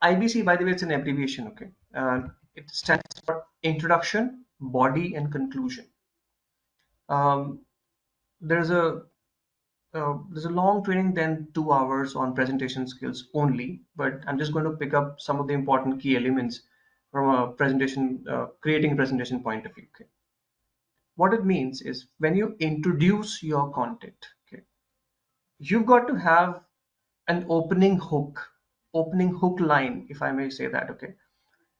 IBC, by the way, it's an abbreviation, okay? It stands for Introduction, Body, and Conclusion. Um, there's a there's a long training than 2 hours on presentation skills only, but I'm just going to pick up some of the important key elements from a presentation, creating a presentation point of view. Okay? What it means is when you introduce your content, okay, you've got to have an opening hook line, if I may say that. Okay.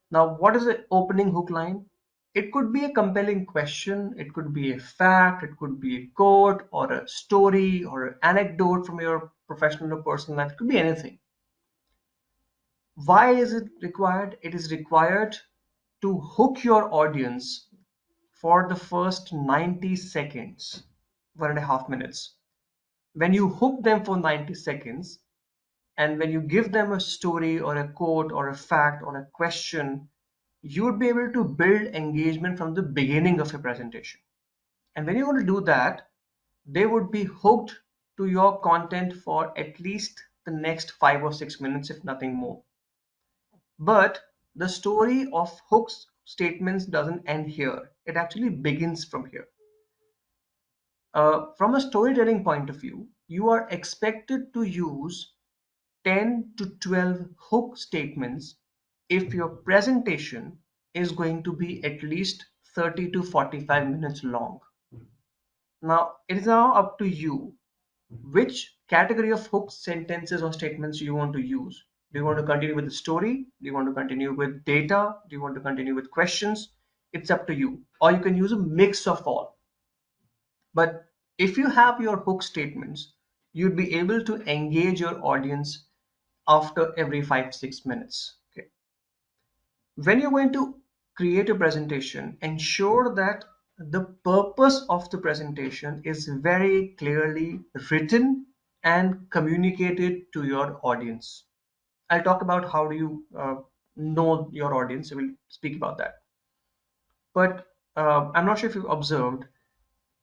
Now, what is the opening hook line? It could be a compelling question, it could be a fact, it could be a quote or a story or an anecdote from your professional or personal life. It could be anything. Why is it required? It is required to hook your audience for the first 90 seconds, 1.5 minutes. When you hook them for 90 seconds, and when you give them a story or a quote or a fact or a question, you would be able to build engagement from the beginning of your presentation. And when you're going to do that, they would be hooked to your content for at least the next 5 or 6 minutes, if nothing more. But the story of hooks statements doesn't end here. It actually begins from here. From a storytelling point of view, you are expected to use 10 to 12 hook statements if your presentation is going to be at least 30 to 45 minutes long. Now, it is now up to you which category of hook sentences or statements you want to use. Do you want to continue with the story? Do you want to continue with data? Do you want to continue with questions? It's up to you. Or you can use a mix of all. But if you have your hook statements, you'd be able to engage your audience after every 5 6 minutes. Okay. When you're going to create a presentation, ensure that the purpose of the presentation is very clearly written and communicated to your audience. I'll talk about how do you know your audience. I will speak about that. But I'm not sure if you've observed,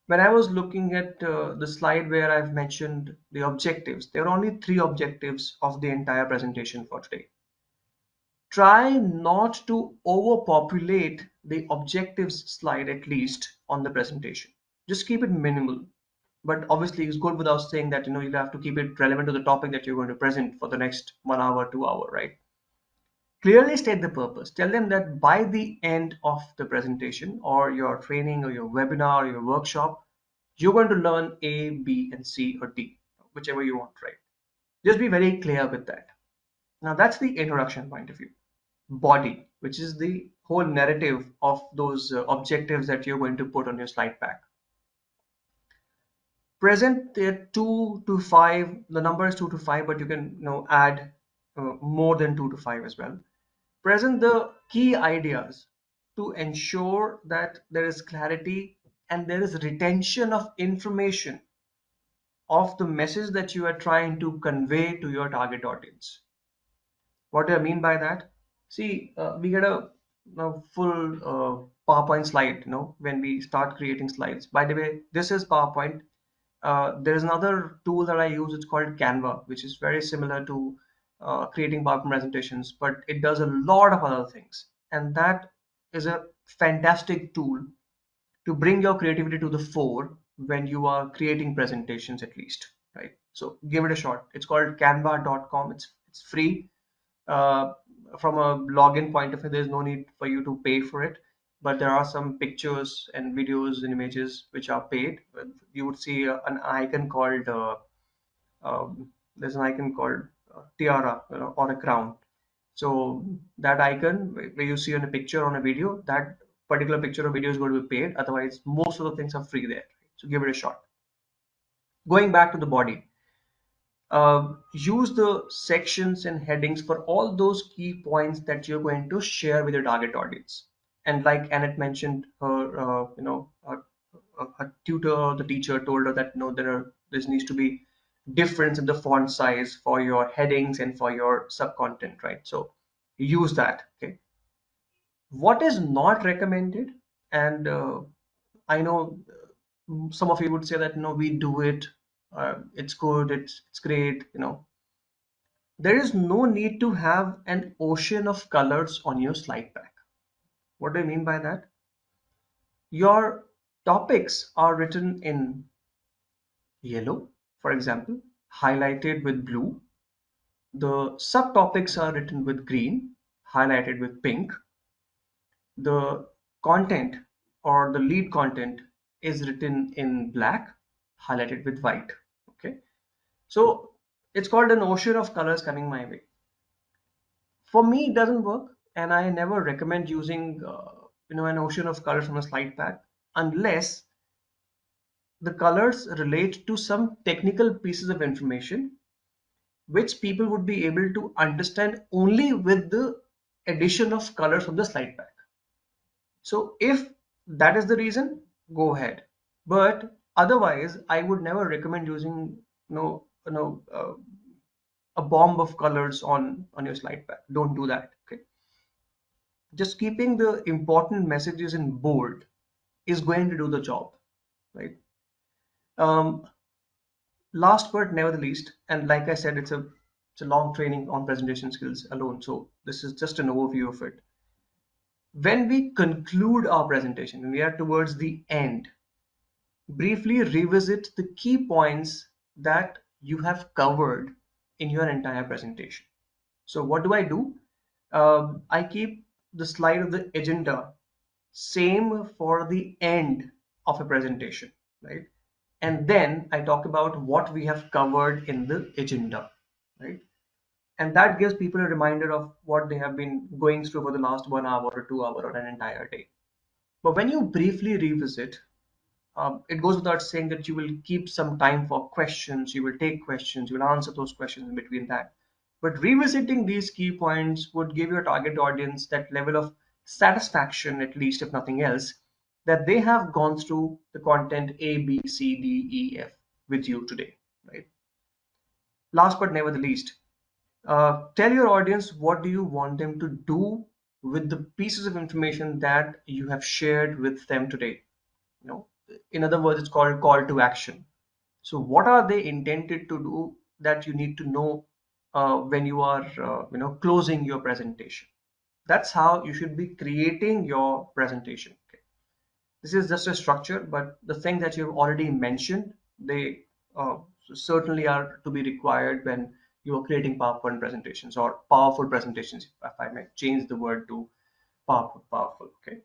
when I was looking at the slide where I've mentioned the objectives, there are only 3 objectives of the entire presentation for today. Try not to overpopulate the objectives slide, at least on the presentation. Just keep it minimal. But obviously it's good without saying that you have to keep it relevant to the topic that you're going to present for the next 1 hour, 2 hour, right? Clearly state the purpose. Tell them that by the end of the presentation or your training or your webinar or your workshop, you're going to learn A, B, and C or D, whichever you want, right? Just be very clear with that. Now that's the introduction point of view. Body, which is the whole narrative of those objectives that you're going to put on your slide pack. Present there 2 to 5. The number is 2 to 5, but you can add more than 2 to 5 as well. Present the key ideas to ensure that there is clarity and there is retention of information of the message that you are trying to convey to your target audience. What do I mean by that? See, we get a full PowerPoint slide, when we start creating slides. By the way, this is PowerPoint. There is another tool that I use. It's called Canva, which is very similar to creating PowerPoint presentations, but it does a lot of other things. And that is a fantastic tool to bring your creativity to the fore when you are creating presentations, at least, right? So give it a shot. It's called canva.com. It's free. uh, from a login point of view, there's no need for you to pay for it, but there are some pictures and videos and images which are paid. You would see an icon called there's an icon called tiara, or a crown. So that icon where you see on a picture on a video, that particular picture or video is going to be paid. Otherwise, most of the things are free there. So give it a shot. Going back to the body, use the sections and headings for all those key points that you're going to share with your target audience. And like Annette mentioned, her tutor or the teacher told her that there needs to be difference in the font size for your headings and for your sub content, right? So use that. Okay. What is not recommended, and I know some of you would say that no, we do it. It's good. It's great. There is no need to have an ocean of colors on your slide pack. What do I mean by that? Your topics are written in yellow, for example, highlighted with blue. The subtopics are written with green, highlighted with pink. The content or the lead content is written in black, highlighted with white. Okay. So it's called an ocean of colors coming my way. For me, it doesn't work, and I never recommend using an ocean of colors on a slide pack unless the colors relate to some technical pieces of information which people would be able to understand only with the addition of colors from the slide pack. So if that is the reason, go ahead. But otherwise, I would never recommend using a bomb of colors on your slide pack. Don't do that. Okay, just keeping the important messages in bold is going to do the job, right? Um, Last but never the least, and like I said, it's a long training on presentation skills alone. So this is just an overview of it. When we conclude our presentation, when we are towards the end, briefly revisit the key points that you have covered in your entire presentation. So what do I do? I keep the slide of the agenda same for the end of a presentation, right? And then I talk about what we have covered in the agenda, right? And that gives people a reminder of what they have been going through for the last 1 hour or 2 hour or an entire day. But when you briefly revisit, it goes without saying that you will keep some time for questions, you will take questions, you will answer those questions in between that. But revisiting these key points would give your target audience that level of satisfaction, at least if nothing else, that they have gone through the content A, B, C, D, E, F with you today, right? Last but never the least, tell your audience what do you want them to do with the pieces of information that you have shared with them today. You know, in other words, it's called call to action. So what are they intended to do that you need to know when you are closing your presentation? That's how you should be creating your presentation. Okay. This is just a structure, but the thing that you've already mentioned, they certainly are to be required when you are creating PowerPoint presentations or powerful presentations, if I may change the word to powerful. Okay.